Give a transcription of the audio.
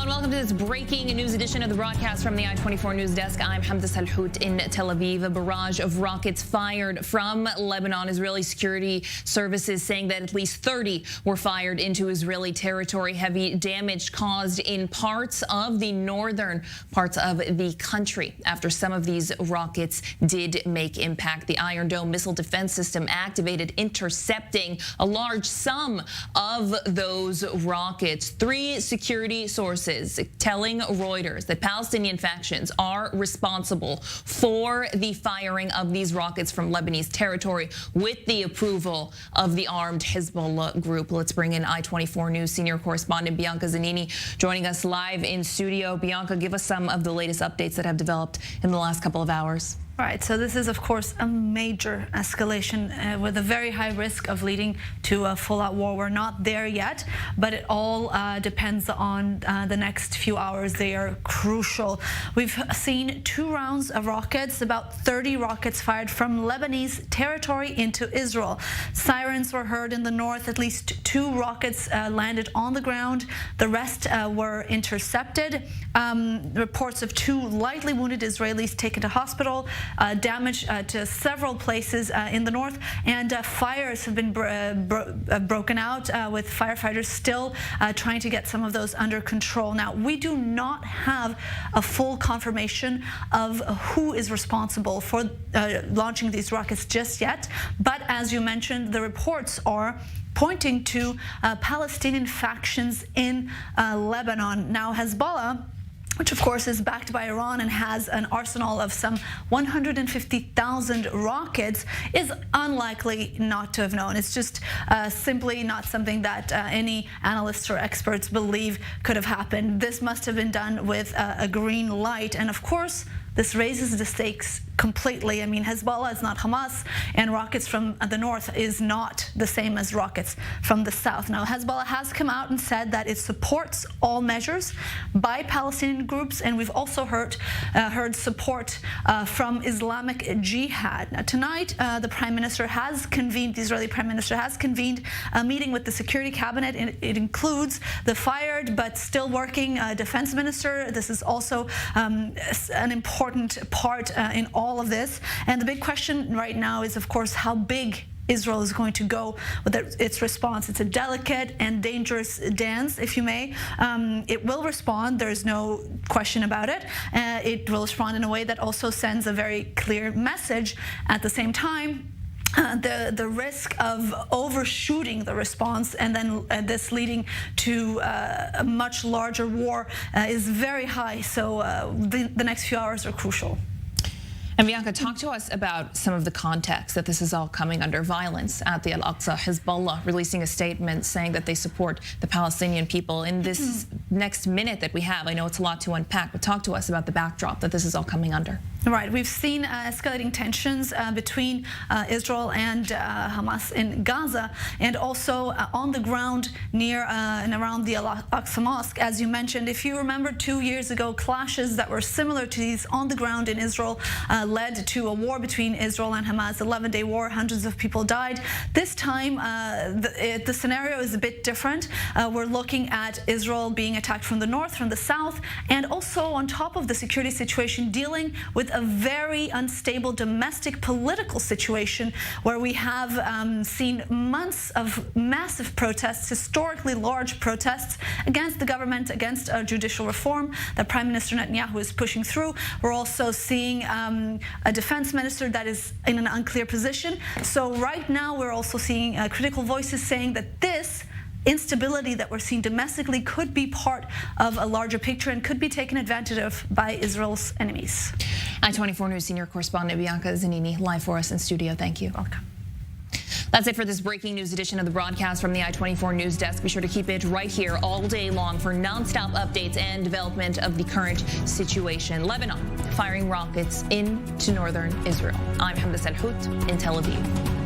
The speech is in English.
welcome to this breaking news edition of the broadcast from the I-24 News Desk. I'm Hamda Salhout in Tel Aviv. A barrage of rockets fired from Lebanon. Israeli security services saying that at least 30 were fired into Israeli territory. Heavy damage caused in parts of the northern parts of the country after some of these rockets did make impact. The Iron Dome missile defense system activated, intercepting a large sum of those rockets. Three security sources telling Reuters that Palestinian factions are responsible for the firing of these rockets from Lebanese territory with the approval of the armed Hezbollah group. Let's bring in I-24 News senior correspondent Bianca Zanini joining us live in studio. Bianca, give us some of the latest updates that have developed in the last couple of hours. Right, so this is, of course, a major escalation with a very high risk of leading to a full-out war. We're not there yet, but it all depends on the next few hours. They are crucial. We've seen 2 rounds of rockets, about 30 rockets fired from Lebanese territory into Israel. Sirens were heard in the north. At least 2 rockets landed on the ground. The rest were intercepted. Reports of 2 lightly wounded Israelis taken to hospital. Damage to several places in the north, and fires have been broken out with firefighters still trying to get some of those under control. Now, we do not have a full confirmation of who is responsible for launching these rockets just yet, but as you mentioned, the reports are pointing to Palestinian factions in Lebanon. Now, Hezbollah, which of course is backed by Iran and has an arsenal of some 150,000 rockets, is unlikely not to have known. It's just simply not something that any analysts or experts believe could have happened. This must have been done with a green light, and of course, this raises the stakes completely. I mean, Hezbollah is not Hamas, and rockets from the north is not the same as rockets from the south. Now, Hezbollah has come out and said that it supports all measures by Palestinian groups, and we've also heard support from Islamic Jihad. Now, tonight, the Prime Minister has convened, the Israeli Prime Minister has convened a meeting with the Security Cabinet. It includes the fired but still working Defense Minister. This is also an important part in all of this. And the big question right now is, of course, how big Israel is going to go with its response. It's a delicate and dangerous dance, if you may. It will respond. There's no question about it. It will respond in a way that also sends a very clear message. At the same time, the risk of overshooting the response and then this leading to a much larger war is very high. So the next few hours are crucial. And Bianca, talk to us about some of the context that this is all coming under. Violence at the Al-Aqsa, Hezbollah releasing a statement saying that they support the Palestinian people. In this next minute that we have, I know it's a lot to unpack, but talk to us about the backdrop that this is all coming under. Right, we've seen escalating tensions between Israel and Hamas in Gaza, and also on the ground near and around the Al-Aqsa Mosque. As you mentioned, if you remember 2 years ago, clashes that were similar to these on the ground in Israel led to a war between Israel and Hamas, 11-day war. Hundreds of people died. This time, the scenario is a bit different. We're looking at Israel being attacked from the north, from the south, and also on top of the security situation, dealing with a very unstable domestic political situation where we have seen months of massive protests, historically large protests against the government, against judicial reform that Prime Minister Netanyahu is pushing through. We're also seeing a defense minister that is in an unclear position. So right now we're also seeing critical voices saying that this instability that we're seeing domestically could be part of a larger picture and could be taken advantage of by Israel's enemies. I-24 News senior correspondent Bianca Zanini live for us in studio. Thank you. Welcome. That's it for this breaking news edition of the broadcast from the I-24 News Desk. Be sure to keep it right here all day long for nonstop updates and development of the current situation. Lebanon firing rockets into northern Israel. I'm Hamda Salhout in Tel Aviv.